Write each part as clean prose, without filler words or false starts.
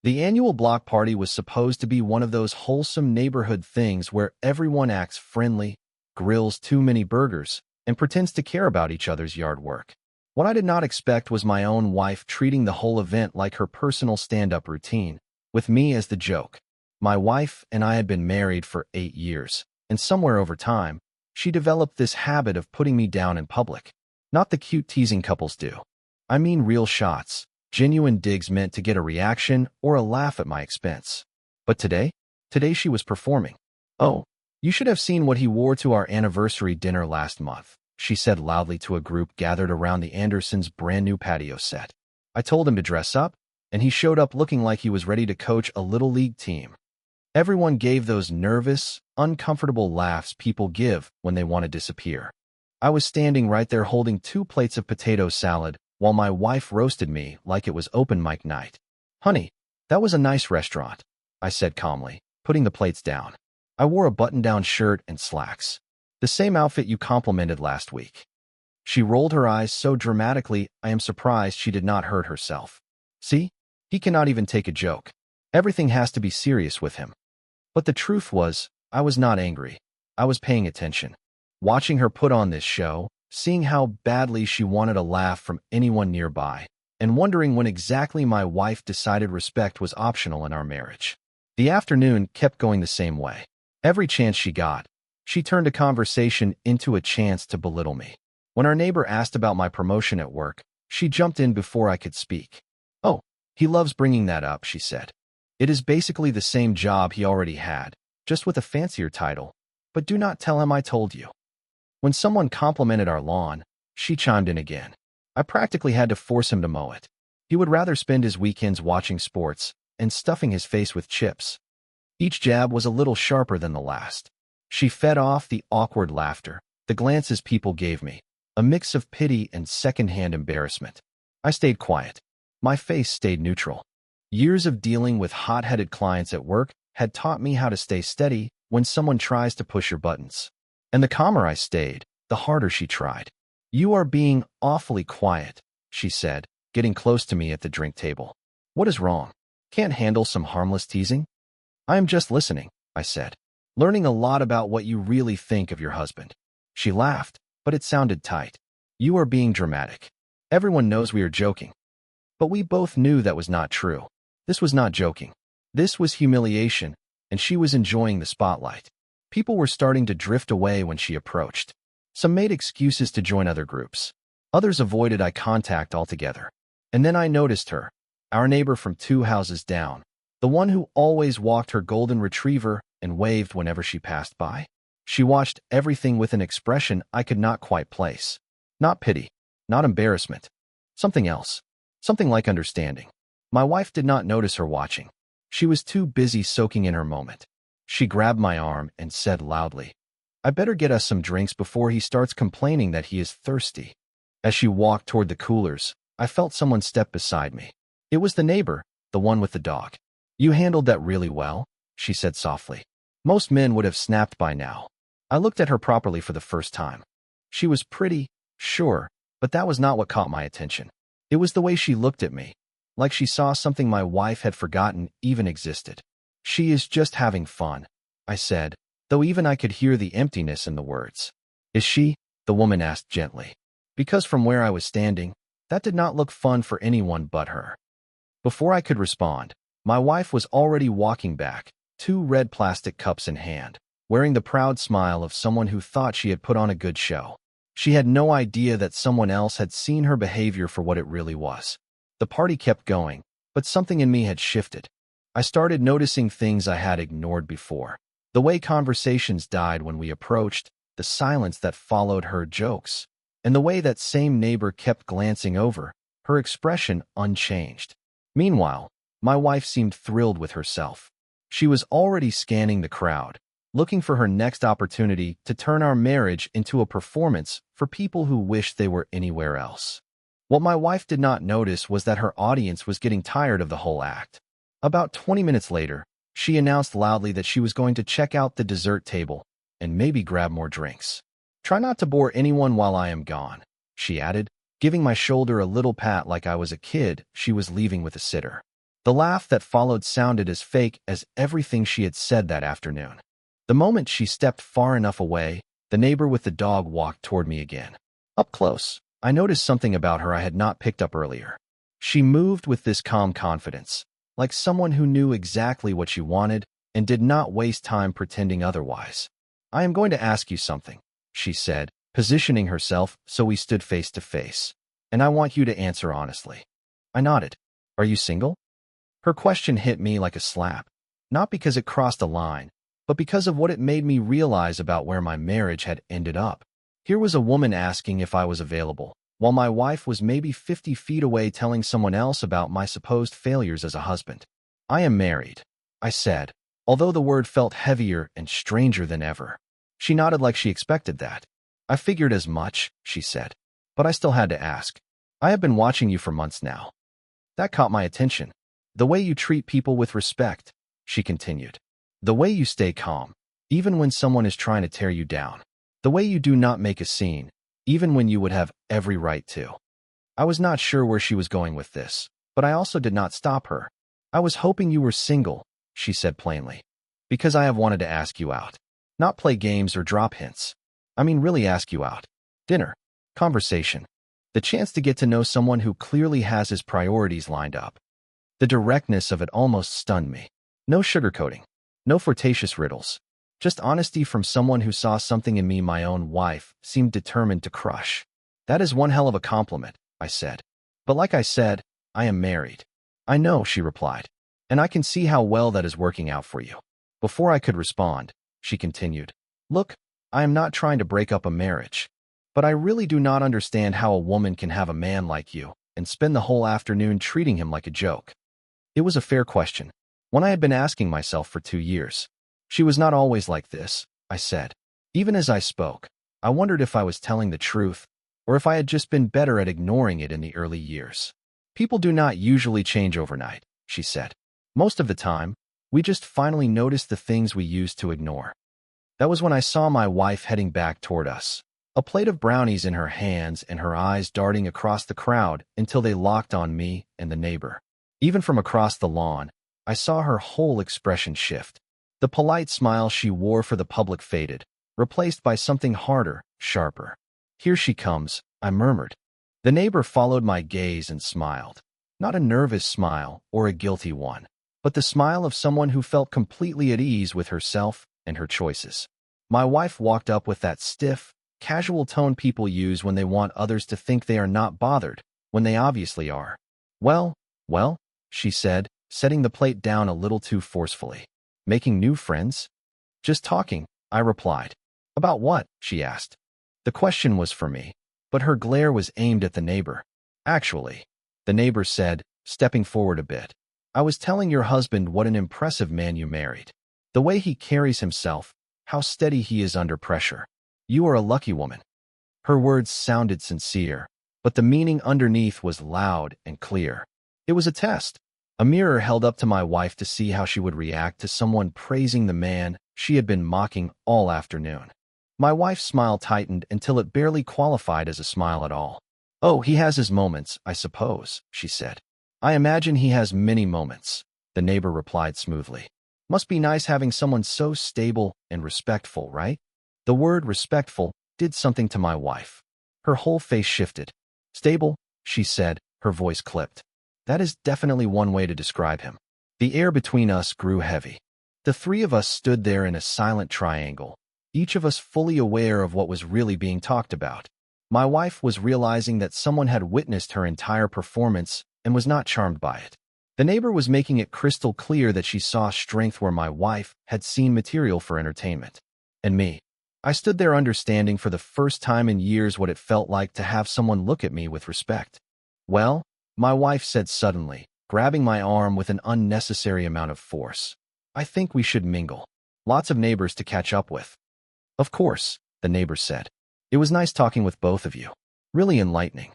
The annual block party was supposed to be one of those wholesome neighborhood things where everyone acts friendly, grills too many burgers, and pretends to care about each other's yard work. What I did not expect was my own wife treating the whole event like her personal stand-up routine, with me as the joke. My wife and I had been married for 8 years, and somewhere over time, she developed this habit of putting me down in public. Not the cute teasing couples do. I mean real shots, genuine digs meant to get a reaction or a laugh at my expense. But today she was performing. "Oh, you should have seen what he wore to our anniversary dinner last month," she said loudly to a group gathered around the Andersons' brand-new patio set. I told him to dress up, and he showed up looking like he was ready to coach a little league team. Everyone gave those nervous, uncomfortable laughs people give when they want to disappear. I was standing right there holding 2 plates of potato salad while my wife roasted me like it was open mic night. "Honey, that was a nice restaurant," I said calmly, putting the plates down. "I wore a button-down shirt and slacks. The same outfit you complimented last week." She rolled her eyes so dramatically I am surprised she did not hurt herself. See? He cannot even take a joke. Everything has to be serious with him. But the truth was, I was not angry. I was paying attention. Watching her put on this show, seeing how badly she wanted a laugh from anyone nearby, and wondering when exactly my wife decided respect was optional in our marriage. The afternoon kept going the same way. Every chance she got, she turned a conversation into a chance to belittle me. When our neighbor asked about my promotion at work, she jumped in before I could speak. "Oh, he loves bringing that up," she said. "It is basically the same job he already had, just with a fancier title. But do not tell him I told you." When someone complimented our lawn, she chimed in again. I practically had to force him to mow it. He would rather spend his weekends watching sports and stuffing his face with chips. Each jab was a little sharper than the last. She fed off the awkward laughter, the glances people gave me, a mix of pity and secondhand embarrassment. I stayed quiet. My face stayed neutral. Years of dealing with hot-headed clients at work had taught me how to stay steady when someone tries to push your buttons. And the calmer I stayed, the harder she tried. "You are being awfully quiet," she said, getting close to me at the drink table. "What is wrong? Can't handle some harmless teasing?" "I am just listening," I said, "learning a lot about what you really think of your husband." She laughed, but it sounded tight. "You are being dramatic. Everyone knows we are joking." But we both knew that was not true. This was not joking. This was humiliation, and she was enjoying the spotlight. People were starting to drift away when she approached. Some made excuses to join other groups. Others avoided eye contact altogether. And then I noticed her, our neighbor from 2 houses down, the one who always walked her golden retriever and waved whenever she passed by. She watched everything with an expression I could not quite place. Not pity, not embarrassment. Something else. Something like understanding. My wife did not notice her watching. She was too busy soaking in her moment. She grabbed my arm and said loudly, "I better get us some drinks before he starts complaining that he is thirsty." As she walked toward the coolers, I felt someone step beside me. It was the neighbor, the one with the dog. "You handled that really well," she said softly. Most men would have snapped by now. I looked at her properly for the first time. She was pretty, sure, but that was not what caught my attention. It was the way she looked at me, like she saw something my wife had forgotten even existed. "She is just having fun," I said, though even I could hear the emptiness in the words. "Is she?" the woman asked gently. Because from where I was standing, that did not look fun for anyone but her. Before I could respond, my wife was already walking back, 2 red plastic cups in hand, wearing the proud smile of someone who thought she had put on a good show. She had no idea that someone else had seen her behavior for what it really was. The party kept going, but something in me had shifted. I started noticing things I had ignored before. The way conversations died when we approached, the silence that followed her jokes, and the way that same neighbor kept glancing over, her expression unchanged. Meanwhile, my wife seemed thrilled with herself. She was already scanning the crowd, looking for her next opportunity to turn our marriage into a performance for people who wished they were anywhere else. What my wife did not notice was that her audience was getting tired of the whole act. About 20 minutes later, she announced loudly that she was going to check out the dessert table and maybe grab more drinks. "Try not to bore anyone while I am gone," she added, giving my shoulder a little pat like I was a kid she was leaving with a sitter. The laugh that followed sounded as fake as everything she had said that afternoon. The moment she stepped far enough away, the neighbor with the dog walked toward me again. Up close, I noticed something about her I had not picked up earlier. She moved with this calm confidence, like someone who knew exactly what she wanted and did not waste time pretending otherwise. "I am going to ask you something," she said, positioning herself so we stood face to face. "And I want you to answer honestly." I nodded. "Are you single?" Her question hit me like a slap, not because it crossed a line, but because of what it made me realize about where my marriage had ended up. Here was a woman asking if I was available, while my wife was maybe 50 feet away telling someone else about my supposed failures as a husband. "I am married," I said, although the word felt heavier and stranger than ever. She nodded like she expected that. "I figured as much," she said, "but I still had to ask. I have been watching you for months now." That caught my attention. "The way you treat people with respect," she continued. "The way you stay calm, even when someone is trying to tear you down. The way you do not make a scene, even when you would have every right to." I was not sure where she was going with this, but I also did not stop her. "I was hoping you were single," she said plainly, "because I have wanted to ask you out. Not play games or drop hints. I mean really ask you out. Dinner. Conversation. The chance to get to know someone who clearly has his priorities lined up." The directness of it almost stunned me. No sugarcoating. No flirtatious riddles. Just honesty from someone who saw something in me my own wife seemed determined to crush. "That is one hell of a compliment," I said. "But like I said, I am married." "I know," she replied, "and I can see how well that is working out for you." Before I could respond, she continued, "Look, I am not trying to break up a marriage, but I really do not understand how a woman can have a man like you and spend the whole afternoon treating him like a joke." It was a fair question, one I had been asking myself for 2 years. "She was not always like this," I said. Even as I spoke, I wondered if I was telling the truth, or if I had just been better at ignoring it in the early years. "People do not usually change overnight," she said. "Most of the time, we just finally notice the things we used to ignore." That was when I saw my wife heading back toward us, a plate of brownies in her hands and her eyes darting across the crowd until they locked on me and the neighbor. Even from across the lawn, I saw her whole expression shift. The polite smile she wore for the public faded, replaced by something harder, sharper. "Here she comes," I murmured. The neighbor followed my gaze and smiled. Not a nervous smile or a guilty one, but the smile of someone who felt completely at ease with herself and her choices. My wife walked up with that stiff, casual tone people use when they want others to think they are not bothered, when they obviously are. Well, she said, setting the plate down a little too forcefully. "Making new friends?" "Just talking," I replied. "About what?" she asked. The question was for me, but her glare was aimed at the neighbor. "Actually," the neighbor said, stepping forward a bit, "I was telling your husband what an impressive man you married. The way he carries himself, how steady he is under pressure. You are a lucky woman." Her words sounded sincere, but the meaning underneath was loud and clear. It was a test. A mirror held up to my wife to see how she would react to someone praising the man she had been mocking all afternoon. My wife's smile tightened until it barely qualified as a smile at all. "Oh, he has his moments, I suppose," she said. "I imagine he has many moments," the neighbor replied smoothly. "Must be nice having someone so stable and respectful, right?" The word respectful did something to my wife. Her whole face shifted. "Stable," she said, her voice clipped. "That is definitely one way to describe him." The air between us grew heavy. The three of us stood there in a silent triangle, each of us fully aware of what was really being talked about. My wife was realizing that someone had witnessed her entire performance and was not charmed by it. The neighbor was making it crystal clear that she saw strength where my wife had seen material for entertainment. And me. I stood there understanding for the first time in years what it felt like to have someone look at me with respect. "Well," my wife said suddenly, grabbing my arm with an unnecessary amount of force, "I think we should mingle. Lots of neighbors to catch up with." "Of course," the neighbor said. "It was nice talking with both of you. Really enlightening."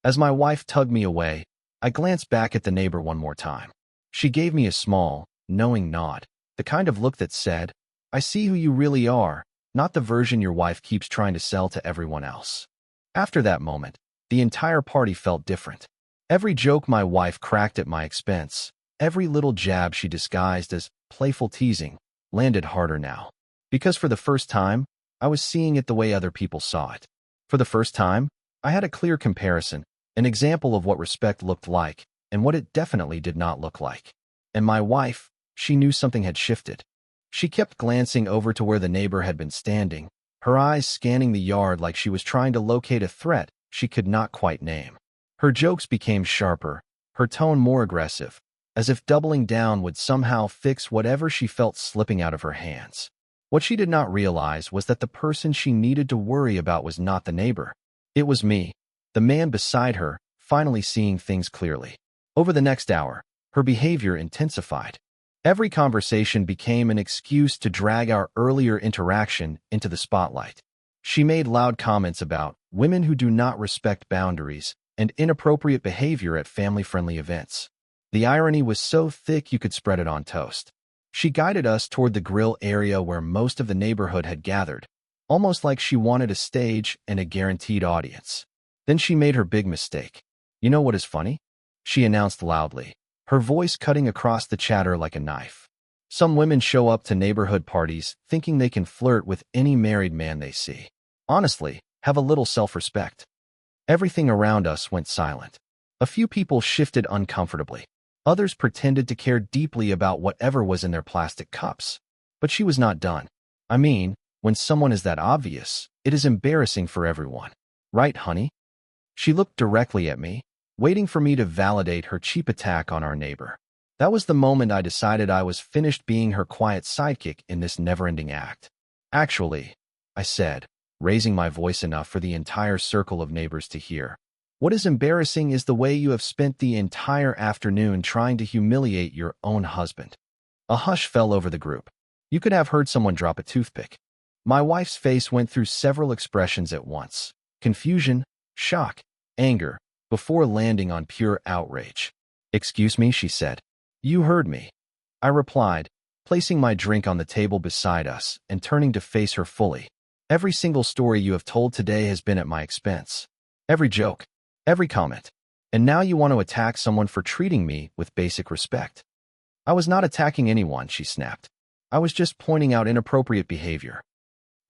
As my wife tugged me away, I glanced back at the neighbor one more time. She gave me a small, knowing nod, the kind of look that said, "I see who you really are, not the version your wife keeps trying to sell to everyone else." After that moment, the entire party felt different. Every joke my wife cracked at my expense, Every little jab she disguised as playful teasing landed harder now. Because for the first time, I was seeing it the way other people saw it. For the first time, I had a clear comparison, an example of what respect looked like and what it definitely did not look like. And my wife, she knew something had shifted. She kept glancing over to where the neighbor had been standing, her eyes scanning the yard like she was trying to locate a threat she could not quite name. Her jokes became sharper, her tone more aggressive, as if doubling down would somehow fix whatever she felt slipping out of her hands. What she did not realize was that the person she needed to worry about was not the neighbor. It was me, the man beside her, finally seeing things clearly. Over the next hour, her behavior intensified. Every conversation became an excuse to drag our earlier interaction into the spotlight. She made loud comments about women who do not respect boundaries and inappropriate behavior at family-friendly events. The irony was so thick you could spread it on toast. She guided us toward the grill area where most of the neighborhood had gathered, almost like she wanted a stage and a guaranteed audience. Then she made her big mistake. "You know what is funny?" she announced loudly, her voice cutting across the chatter like a knife. "Some women show up to neighborhood parties thinking they can flirt with any married man they see. Honestly, have a little self-respect." Everything around us went silent. A few people shifted uncomfortably. Others pretended to care deeply about whatever was in their plastic cups. But she was not done. "I mean, when someone is that obvious, it is embarrassing for everyone. Right, honey?" She looked directly at me, waiting for me to validate her cheap attack on our neighbor. That was the moment I decided I was finished being her quiet sidekick in this never-ending act. "Actually," I said, raising my voice enough for the entire circle of neighbors to hear, "what is embarrassing is the way you have spent the entire afternoon trying to humiliate your own husband." A hush fell over the group. You could have heard someone drop a toothpick. My wife's face went through several expressions at once: confusion, shock, anger, before landing on pure outrage. "Excuse me," she said. "You heard me," I replied, placing my drink on the table beside us and turning to face her fully. "Every single story you have told today has been at my expense. Every joke, every comment. And now you want to attack someone for treating me with basic respect." "I was not attacking anyone," she snapped. "I was just pointing out inappropriate behavior.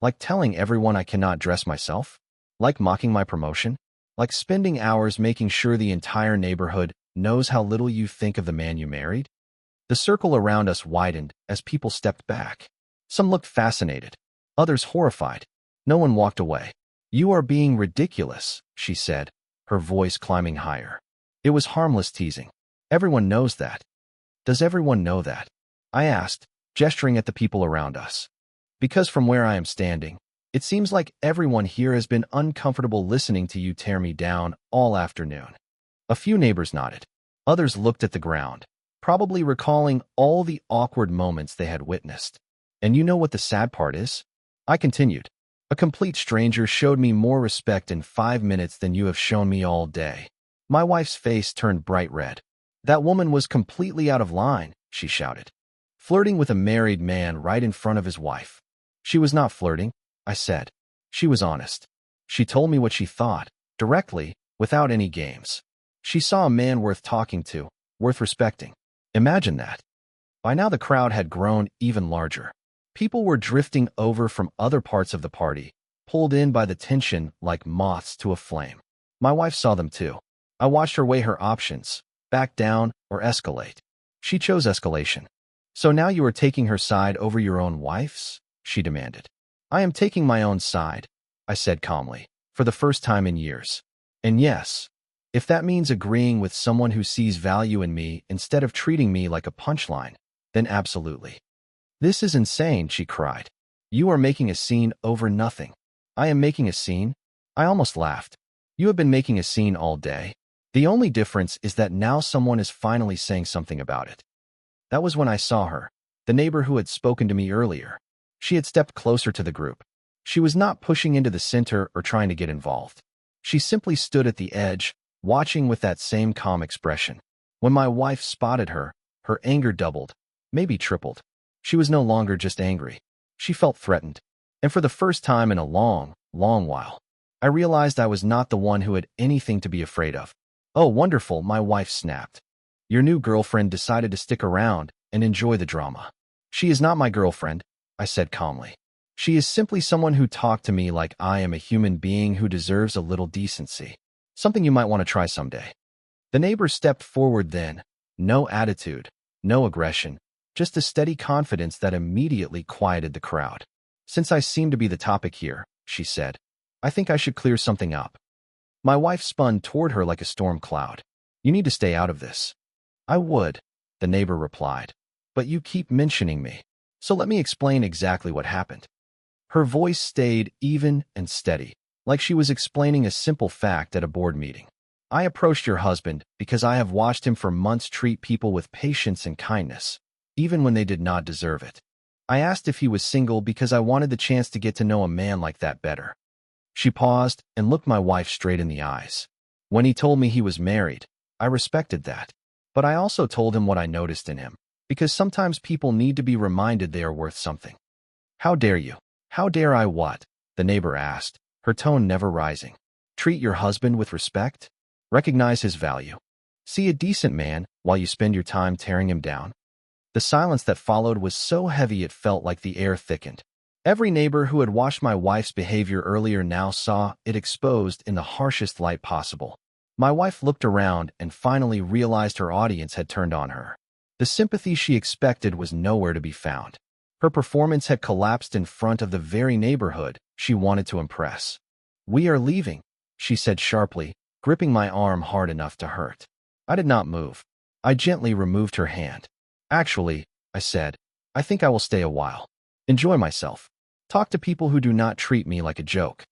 Like telling everyone I cannot dress myself? Like mocking my promotion? Like spending hours making sure the entire neighborhood knows how little you think of the man you married?" The circle around us widened as people stepped back. Some looked fascinated, others horrified. No one walked away. "You are being ridiculous," she said, her voice climbing higher. "It was harmless teasing. Everyone knows that." "Does everyone know that?" I asked, gesturing at the people around us. Because from where I am standing, it seems like everyone here has been uncomfortable listening to you tear me down all afternoon. A few neighbors nodded. Others looked at the ground, probably recalling all the awkward moments they had witnessed. "And you know what the sad part is?" I continued. "A complete stranger showed me more respect in 5 minutes than you have shown me all day." My wife's face turned bright red. "That woman was completely out of line," she shouted. "Flirting with a married man right in front of his wife." "She was not flirting," I said. "She was honest. She told me what she thought, directly, without any games. She saw a man worth talking to, worth respecting." Imagine that. By now the crowd had grown even larger. People were drifting over from other parts of the party, pulled in by the tension like moths to a flame. My wife saw them too. I watched her weigh her options, back down or escalate. She chose escalation. "So now you are taking her side over your own wife's?" she demanded. "I am taking my own side," I said calmly, for the first time in years. "And yes, if that means agreeing with someone who sees value in me instead of treating me like a punchline, then absolutely." "This is insane," she cried. "You are making a scene over nothing." "I am making a scene?" I almost laughed. "You have been making a scene all day. The only difference is that now someone is finally saying something about it." That was when I saw her, the neighbor who had spoken to me earlier. She had stepped closer to the group. She was not pushing into the center or trying to get involved. She simply stood at the edge, watching with that same calm expression. When my wife spotted her, her anger doubled, maybe tripled. She was no longer just angry. She felt threatened. And for the first time in a long, long while, I realized I was not the one who had anything to be afraid of. "Oh, wonderful," my wife snapped. Your new girlfriend decided to stick around and enjoy the drama. She is not my girlfriend, I said calmly. She is simply someone who talked to me like I am a human being who deserves a little decency. Something you might want to try someday. The neighbor stepped forward then. No attitude, no aggression, just a steady confidence that immediately quieted the crowd. Since I seem to be the topic here, she said, I think I should clear something up. My wife spun toward her like a storm cloud. You need to stay out of this. I would, the neighbor replied. But you keep mentioning me. So let me explain exactly what happened. Her voice stayed even and steady, like she was explaining a simple fact at a board meeting. I approached your husband because I have watched him for months treat people with patience and kindness, even when they did not deserve it. I asked if he was single because I wanted the chance to get to know a man like that better. She paused and looked my wife straight in the eyes. When he told me he was married, I respected that. But I also told him what I noticed in him, because sometimes people need to be reminded they are worth something. How dare you? How dare I what? The neighbor asked, her tone never rising. Treat your husband with respect? Recognize his value. See a decent man while you spend your time tearing him down? The silence that followed was so heavy it felt like the air thickened. Every neighbor who had watched my wife's behavior earlier now saw it exposed in the harshest light possible. My wife looked around and finally realized her audience had turned on her. The sympathy she expected was nowhere to be found. Her performance had collapsed in front of the very neighborhood she wanted to impress. We are leaving, she said sharply, gripping my arm hard enough to hurt. I did not move. I gently removed her hand. Actually, I said, I think I will stay a while. Enjoy myself. Talk to people who do not treat me like a joke.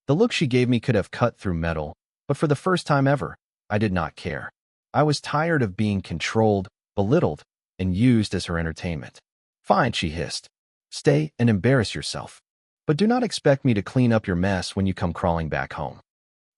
The look she gave me could have cut through metal, but for the first time ever, I did not care. I was tired of being controlled, belittled, and used as her entertainment. Fine, she hissed. Stay and embarrass yourself. But do not expect me to clean up your mess when you come crawling back home.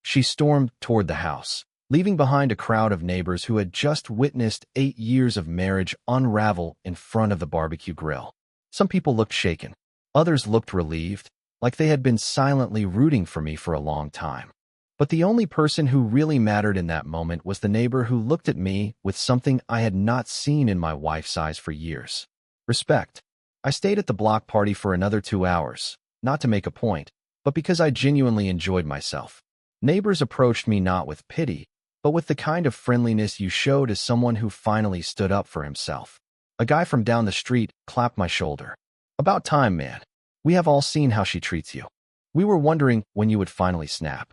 She stormed toward the house, leaving behind a crowd of neighbors who had just witnessed 8 years of marriage unravel in front of the barbecue grill. Some people looked shaken. Others looked relieved, like they had been silently rooting for me for a long time. But the only person who really mattered in that moment was the neighbor who looked at me with something I had not seen in my wife's eyes for years. Respect. I stayed at the block party for another 2 hours, not to make a point, but because I genuinely enjoyed myself. Neighbors approached me not with pity, but with the kind of friendliness you showed as someone who finally stood up for himself. A guy from down the street clapped my shoulder. About time, man. We have all seen how she treats you. We were wondering when you would finally snap.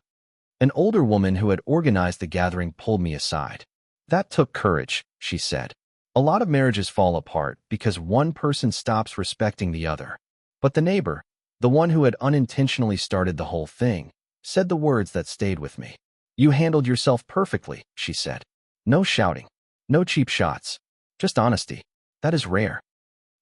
An older woman who had organized the gathering pulled me aside. That took courage, she said. A lot of marriages fall apart because one person stops respecting the other. But the neighbor, the one who had unintentionally started the whole thing, said the words that stayed with me. You handled yourself perfectly, she said. No shouting, no cheap shots, just honesty. That is rare.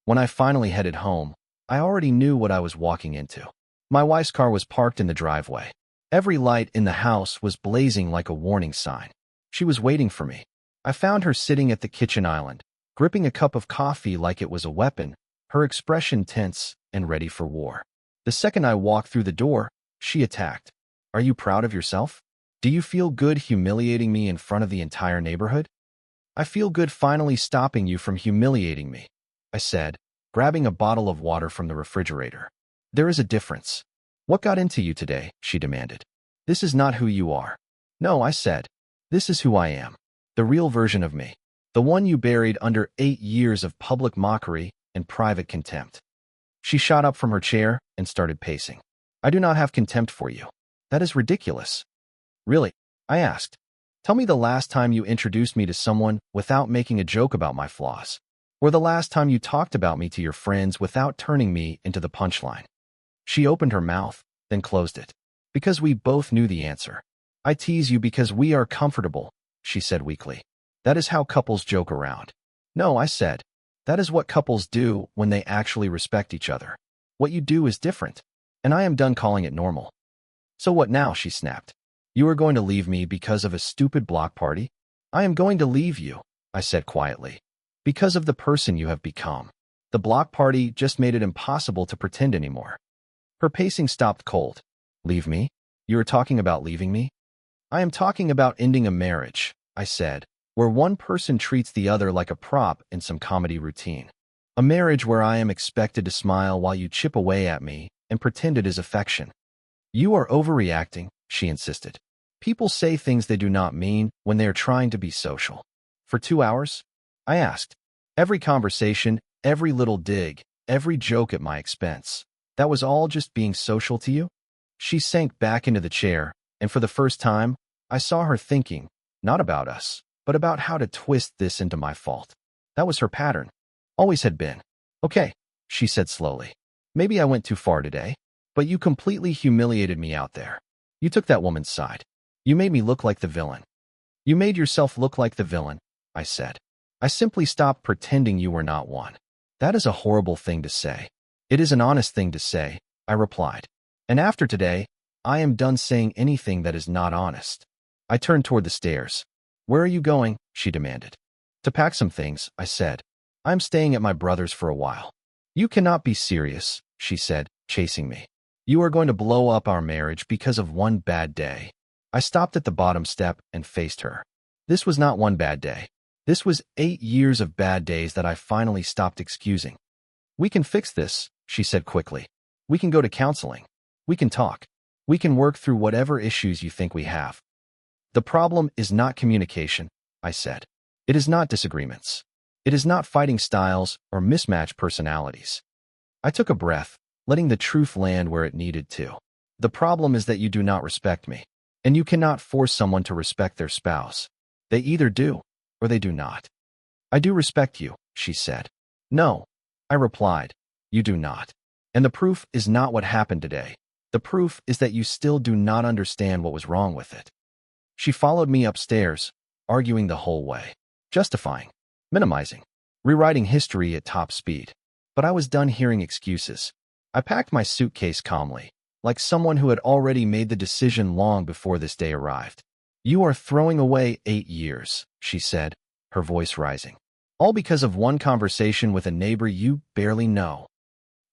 When I finally headed home, I already knew what I was walking into. My wife's car was parked in the driveway. Every light in the house was blazing like a warning sign. She was waiting for me. I found her sitting at the kitchen island, gripping a cup of coffee like it was a weapon, her expression tense and ready for war. The second I walked through the door, she attacked. Are you proud of yourself? Do you feel good humiliating me in front of the entire neighborhood? I feel good finally stopping you from humiliating me, I said, grabbing a bottle of water from the refrigerator. There is a difference. What got into you today? She demanded. This is not who you are. No, I said. This is who I am. The real version of me. The one you buried under 8 years of public mockery and private contempt. She shot up from her chair and started pacing. I do not have contempt for you. That is ridiculous. Really? I asked. Tell me the last time you introduced me to someone without making a joke about my flaws. Or the last time you talked about me to your friends without turning me into the punchline. She opened her mouth, then closed it. Because we both knew the answer. I tease you because we are comfortable, she said weakly. That is how couples joke around. No, I said. That is what couples do when they actually respect each other. What you do is different. And I am done calling it normal. So what now? She snapped. You are going to leave me because of a stupid block party? I am going to leave you, I said quietly. Because of the person you have become. The block party just made it impossible to pretend anymore. Her pacing stopped cold. Leave me? You are talking about leaving me? I am talking about ending a marriage, I said, where one person treats the other like a prop in some comedy routine. A marriage where I am expected to smile while you chip away at me and pretend it is affection. You are overreacting, she insisted. People say things they do not mean when they are trying to be social. For 2 hours? I asked. Every conversation, every little dig, every joke at my expense. That was all just being social to you? She sank back into the chair, and for the first time, I saw her thinking, not about us, but about how to twist this into my fault. That was her pattern. Always had been. Okay, she said slowly. Maybe I went too far today, but you completely humiliated me out there. You took that woman's side. You made me look like the villain. You made yourself look like the villain, I said. I simply stopped pretending you were not one. That is a horrible thing to say. It is an honest thing to say, I replied. And after today, I am done saying anything that is not honest. I turned toward the stairs. Where are you going? She demanded. To pack some things, I said. I'm staying at my brother's for a while. You cannot be serious, she said, chasing me. You are going to blow up our marriage because of one bad day. I stopped at the bottom step and faced her. This was not one bad day. This was 8 years of bad days that I finally stopped excusing. We can fix this, she said quickly. We can go to counseling. We can talk. We can work through whatever issues you think we have. The problem is not communication, I said. It is not disagreements. It is not fighting styles or mismatched personalities. I took a breath, letting the truth land where it needed to. The problem is that you do not respect me, and you cannot force someone to respect their spouse. They either do, or they do not. I do respect you, she said. No, I replied. You do not. And the proof is not what happened today. The proof is that you still do not understand what was wrong with it. She followed me upstairs, arguing the whole way, justifying, minimizing, rewriting history at top speed. But I was done hearing excuses. I packed my suitcase calmly, like someone who had already made the decision long before this day arrived. You are throwing away 8 years, she said, her voice rising. All because of one conversation with a neighbor you barely know.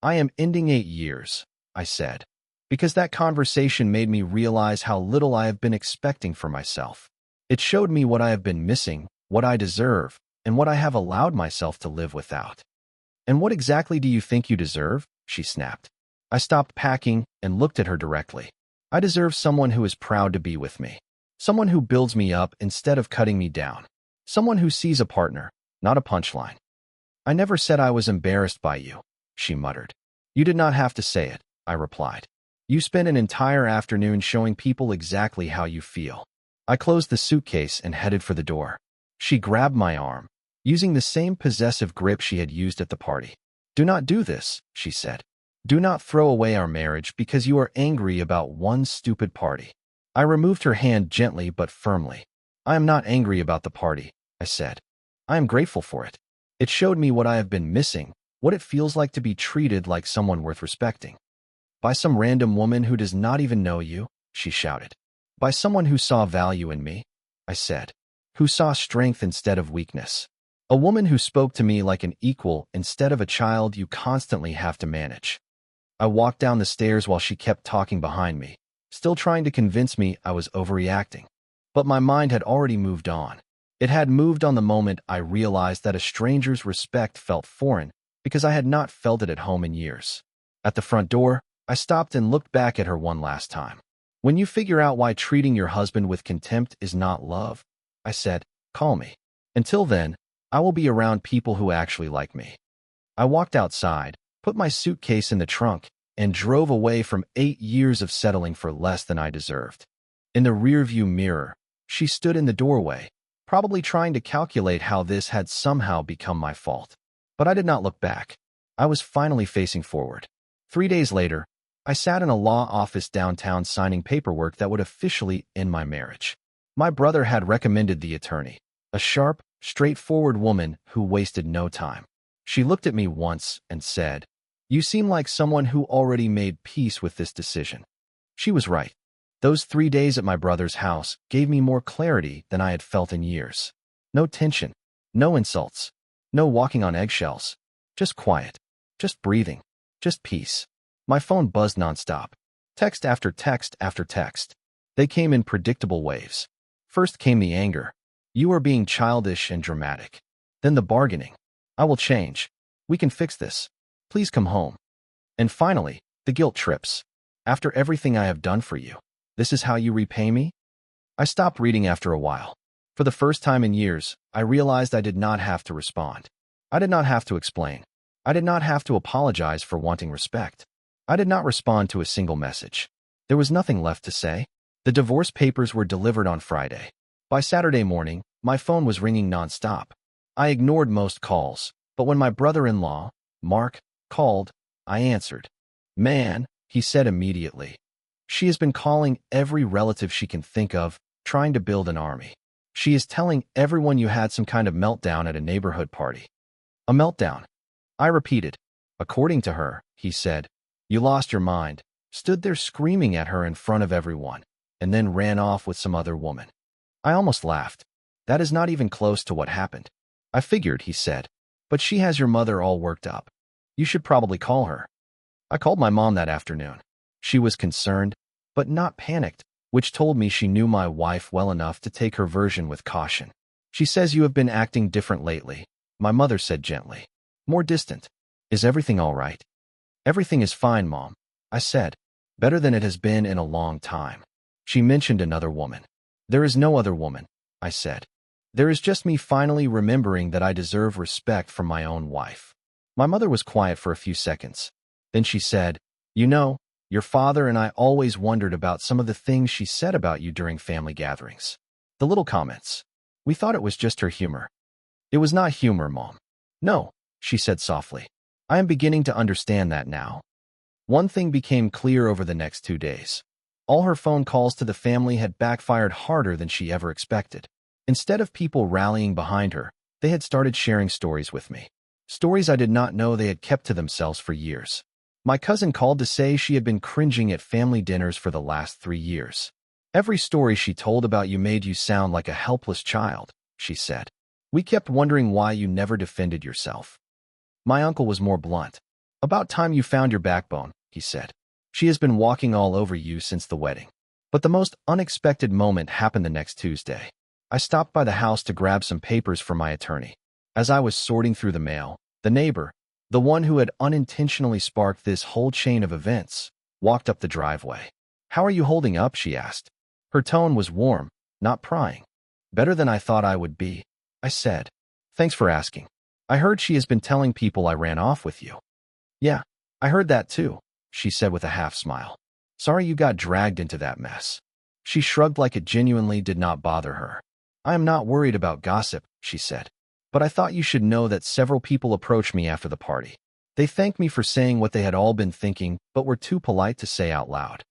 I am ending 8 years, I said, because that conversation made me realize how little I have been expecting for myself. It showed me what I have been missing, what I deserve, and what I have allowed myself to live without. And what exactly do you think you deserve? She snapped. I stopped packing and looked at her directly. I deserve someone who is proud to be with me. Someone who builds me up instead of cutting me down. Someone who sees a partner, not a punchline. I never said I was embarrassed by you, she muttered. You did not have to say it, I replied. You spent an entire afternoon showing people exactly how you feel. I closed the suitcase and headed for the door. She grabbed my arm, using the same possessive grip she had used at the party. Do not do this, she said. Do not throw away our marriage because you are angry about one stupid party. I removed her hand gently but firmly. I am not angry about the party, I said. I am grateful for it. It showed me what I have been missing, what it feels like to be treated like someone worth respecting. By some random woman who does not even know you, she shouted. By someone who saw value in me, I said. Who saw strength instead of weakness. A woman who spoke to me like an equal instead of a child you constantly have to manage. I walked down the stairs while she kept talking behind me, still trying to convince me I was overreacting. But my mind had already moved on. It had moved on the moment I realized that a stranger's respect felt foreign because I had not felt it at home in years. At the front door, I stopped and looked back at her one last time. When you figure out why treating your husband with contempt is not love, I said, call me. Until then, I will be around people who actually like me. I walked outside, put my suitcase in the trunk, and drove away from 8 years of settling for less than I deserved. In the rearview mirror, she stood in the doorway, probably trying to calculate how this had somehow become my fault. But I did not look back. I was finally facing forward. 3 days later, I sat in a law office downtown signing paperwork that would officially end my marriage. My brother had recommended the attorney, a sharp, straightforward woman who wasted no time. She looked at me once and said, "You seem like someone who already made peace with this decision." She was right. Those 3 days at my brother's house gave me more clarity than I had felt in years. No tension, no insults, no walking on eggshells, just quiet, just breathing, just peace. My phone buzzed nonstop, text after text after text. They came in predictable waves. First came the anger. You are being childish and dramatic. Then the bargaining. I will change. We can fix this. Please come home. And finally, the guilt trips. After everything I have done for you, this is how you repay me? I stopped reading after a while. For the first time in years, I realized I did not have to respond. I did not have to explain. I did not have to apologize for wanting respect. I did not respond to a single message. There was nothing left to say. The divorce papers were delivered on Friday. By Saturday morning, my phone was ringing nonstop. I ignored most calls, but when my brother-in-law, Mark, called, I answered. Man, he said immediately. She has been calling every relative she can think of, trying to build an army. She is telling everyone you had some kind of meltdown at a neighborhood party. A meltdown. I repeated. According to her, he said, you lost your mind, stood there screaming at her in front of everyone, and then ran off with some other woman. I almost laughed. That is not even close to what happened. I figured, he said, but she has your mother all worked up. You should probably call her. I called my mom that afternoon. She was concerned, but not panicked, which told me she knew my wife well enough to take her version with caution. She says you have been acting different lately, my mother said gently. More distant. Is everything all right? Everything is fine, Mom, I said. Better than it has been in a long time. She mentioned another woman. There is no other woman, I said. There is just me finally remembering that I deserve respect from my own wife. My mother was quiet for a few seconds. Then she said, you know, your father and I always wondered about some of the things she said about you during family gatherings. The little comments. We thought it was just her humor. It was not humor, Mom. No, she said softly. I am beginning to understand that now. One thing became clear over the next 2 days. All her phone calls to the family had backfired harder than she ever expected. Instead of people rallying behind her, they had started sharing stories with me. Stories I did not know they had kept to themselves for years. My cousin called to say she had been cringing at family dinners for the last 3 years. Every story she told about you made you sound like a helpless child, she said. We kept wondering why you never defended yourself. My uncle was more blunt. About time you found your backbone, he said. She has been walking all over you since the wedding. But the most unexpected moment happened the next Tuesday. I stopped by the house to grab some papers for my attorney. As I was sorting through the mail, the neighbor, the one who had unintentionally sparked this whole chain of events, walked up the driveway. How are you holding up? She asked. Her tone was warm, not prying. Better than I thought I would be, I said. Thanks for asking. I heard she has been telling people I ran off with you. Yeah, I heard that too, she said with a half smile. Sorry you got dragged into that mess. She shrugged like it genuinely did not bother her. I am not worried about gossip, she said. But I thought you should know that several people approached me after the party. They thanked me for saying what they had all been thinking, but were too polite to say out loud.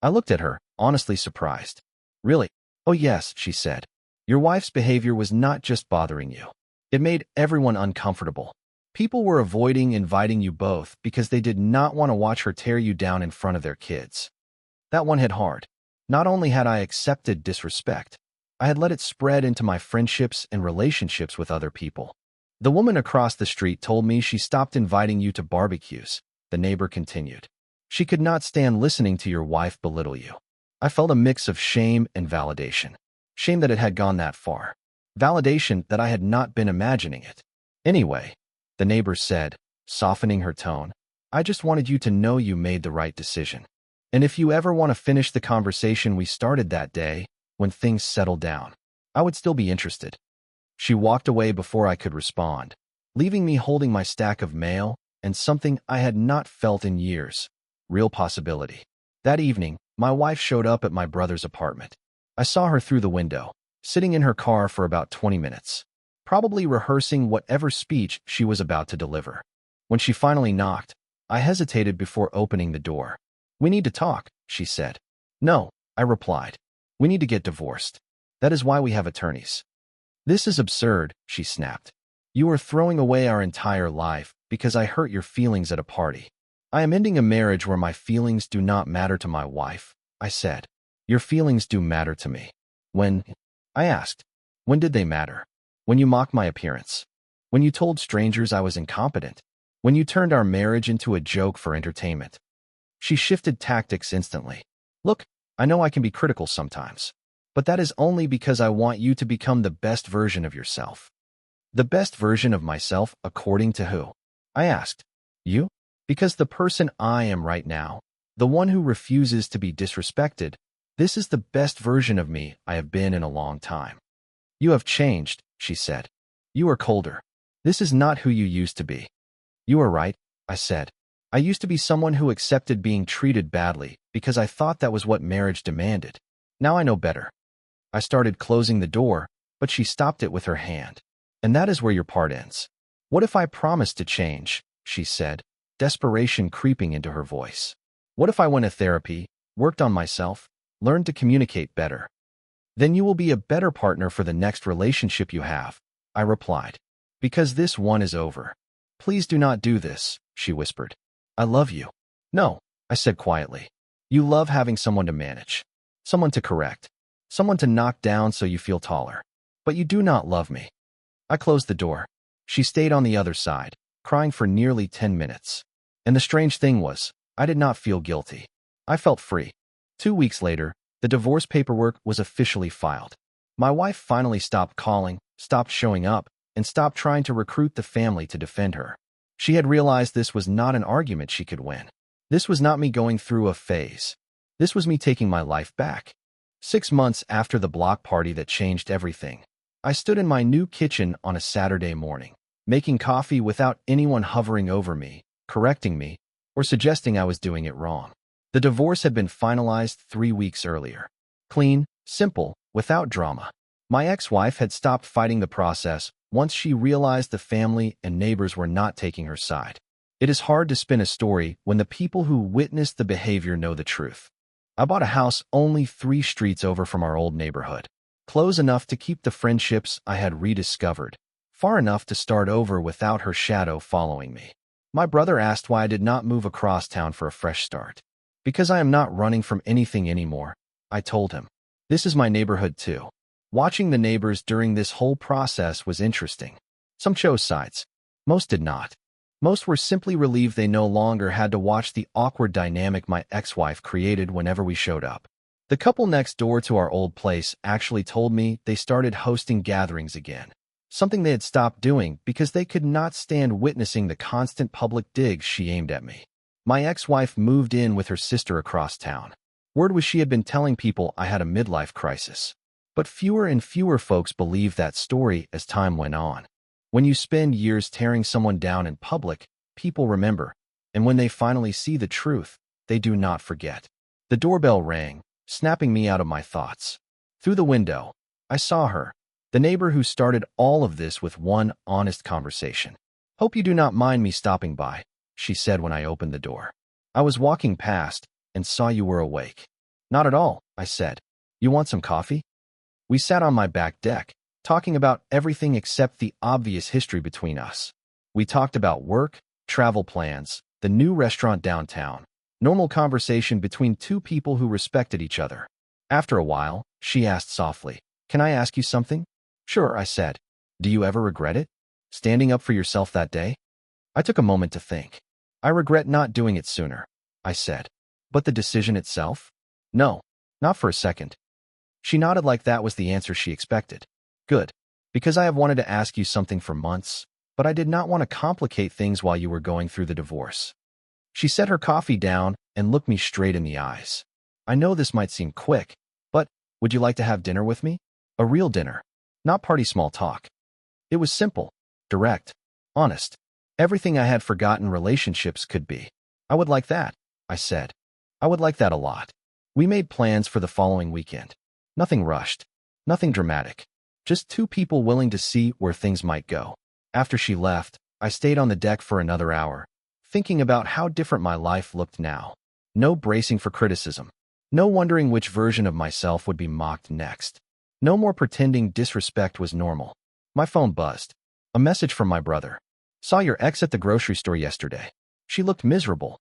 I looked at her, honestly surprised. Really? Oh yes, she said. Your wife's behavior was not just bothering you. It made everyone uncomfortable. People were avoiding inviting you both because they did not want to watch her tear you down in front of their kids. That one hit hard. Not only had I accepted disrespect, I had let it spread into my friendships and relationships with other people. The woman across the street told me she stopped inviting you to barbecues, the neighbor continued. She could not stand listening to your wife belittle you. I felt a mix of shame and validation. Shame that it had gone that far. Validation that I had not been imagining it. Anyway, the neighbor said, softening her tone, I just wanted you to know you made the right decision. And if you ever want to finish the conversation we started that day, when things settled down, I would still be interested. She walked away before I could respond, leaving me holding my stack of mail and something I had not felt in years. Real possibility. That evening, my wife showed up at my brother's apartment. I saw her through the window, sitting in her car for about 20 minutes, probably rehearsing whatever speech she was about to deliver. When she finally knocked, I hesitated before opening the door. We need to talk, she said. No, I replied. We need to get divorced. That is why we have attorneys. This is absurd, she snapped. You are throwing away our entire life because I hurt your feelings at a party. I am ending a marriage where my feelings do not matter to my wife, I said. Your feelings do matter to me. When? I asked. When did they matter? When you mocked my appearance. When you told strangers I was incompetent. When you turned our marriage into a joke for entertainment. She shifted tactics instantly. Look, I know I can be critical sometimes. But that is only because I want you to become the best version of yourself. The best version of myself according to who? I asked. You? Because the person I am right now, the one who refuses to be disrespected, this is the best version of me I have been in a long time. You have changed, she said. You are colder. This is not who you used to be. You are right, I said. I used to be someone who accepted being treated badly because I thought that was what marriage demanded. Now I know better. I started closing the door, but she stopped it with her hand. And that is where your part ends. What if I promised to change, she said, desperation creeping into her voice. What if I went to therapy, worked on myself, learned to communicate better? Then you will be a better partner for the next relationship you have, I replied. Because this one is over. Please do not do this, she whispered. I love you. No, I said quietly. You love having someone to manage, someone to correct, someone to knock down so you feel taller. But you do not love me. I closed the door. She stayed on the other side, crying for nearly 10 minutes. And the strange thing was, I did not feel guilty. I felt free. 2 weeks later, the divorce paperwork was officially filed. My wife finally stopped calling, stopped showing up, and stopped trying to recruit the family to defend her. She had realized this was not an argument she could win. This was not me going through a phase. This was me taking my life back. 6 months after the block party that changed everything, I stood in my new kitchen on a Saturday morning, making coffee without anyone hovering over me, correcting me, or suggesting I was doing it wrong. The divorce had been finalized 3 weeks earlier. Clean, simple, without drama. My ex-wife had stopped fighting the process once she realized the family and neighbors were not taking her side. It is hard to spin a story when the people who witnessed the behavior know the truth. I bought a house only 3 streets over from our old neighborhood, close enough to keep the friendships I had rediscovered, far enough to start over without her shadow following me. My brother asked why I did not move across town for a fresh start. Because I am not running from anything anymore, I told him. This is my neighborhood too. Watching the neighbors during this whole process was interesting. Some chose sides. Most did not. Most were simply relieved they no longer had to watch the awkward dynamic my ex-wife created whenever we showed up. The couple next door to our old place actually told me they started hosting gatherings again, something they had stopped doing because they could not stand witnessing the constant public digs she aimed at me. My ex-wife moved in with her sister across town. Word was she had been telling people I had a midlife crisis. But fewer and fewer folks believed that story as time went on. When you spend years tearing someone down in public, people remember, and when they finally see the truth, they do not forget. The doorbell rang, snapping me out of my thoughts. Through the window, I saw her, the neighbor who started all of this with one honest conversation. "Hope you do not mind me stopping by," she said when I opened the door. "I was walking past and saw you were awake." "Not at all," I said. "You want some coffee?" We sat on my back deck, talking about everything except the obvious history between us. We talked about work, travel plans, the new restaurant downtown, normal conversation between two people who respected each other. After a while, she asked softly, "Can I ask you something?" "Sure," I said. "Do you ever regret it? Standing up for yourself that day?" I took a moment to think. "I regret not doing it sooner," I said. "But the decision itself? No, not for a second." She nodded like that was the answer she expected. "Good, because I have wanted to ask you something for months, but I did not want to complicate things while you were going through the divorce." She set her coffee down and looked me straight in the eyes. "I know this might seem quick, but would you like to have dinner with me? A real dinner, not party small talk." It was simple, direct, honest. Everything I had forgotten relationships could be. "I would like that," I said. "I would like that a lot." We made plans for the following weekend. Nothing rushed, nothing dramatic, just two people willing to see where things might go. After she left, I stayed on the deck for another hour, thinking about how different my life looked now. No bracing for criticism. No wondering which version of myself would be mocked next. No more pretending disrespect was normal. My phone buzzed. A message from my brother. "Saw your ex at the grocery store yesterday. She looked miserable."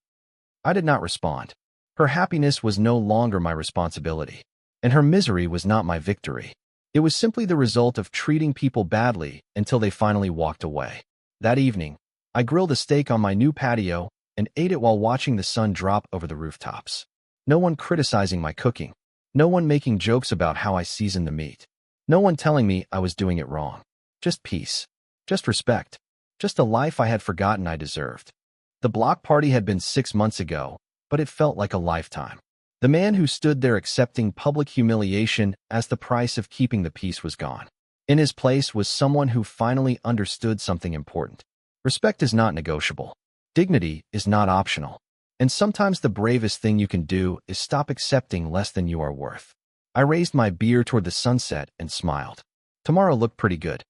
I did not respond. Her happiness was no longer my responsibility, and her misery was not my victory. It was simply the result of treating people badly until they finally walked away. That evening, I grilled a steak on my new patio and ate it while watching the sun drop over the rooftops. No one criticizing my cooking. No one making jokes about how I seasoned the meat. No one telling me I was doing it wrong. Just peace. Just respect. Just a life I had forgotten I deserved. The block party had been 6 months ago, but it felt like a lifetime. The man who stood there accepting public humiliation as the price of keeping the peace was gone. In his place was someone who finally understood something important. Respect is not negotiable. Dignity is not optional. And sometimes the bravest thing you can do is stop accepting less than you are worth. I raised my beer toward the sunset and smiled. Tomorrow looked pretty good.